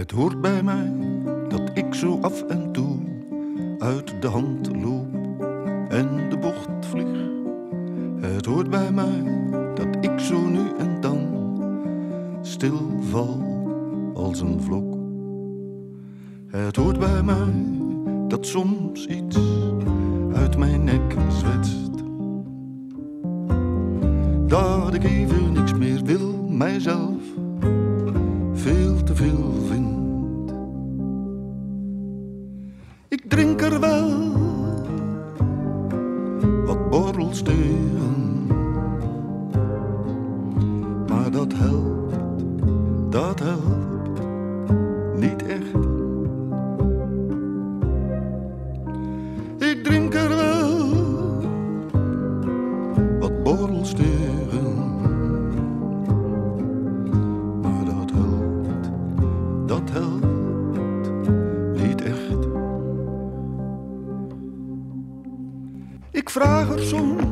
Het hoort bij mij dat ik zo af en toe uit de hand loop en de bocht vlieg. Het hoort bij mij dat ik zo nu en dan stilval als een vlok. Het hoort bij mij dat soms iets uit mijn nek zwetst, dat ik even niks meer wil, mijzelf veel te veel vind. Ik drink er wel wat borrels tegen, maar dat helpt niet echt. Ik drink er wel wat borrels tegen, maar dat helpt niet echt. Ik vraag er soms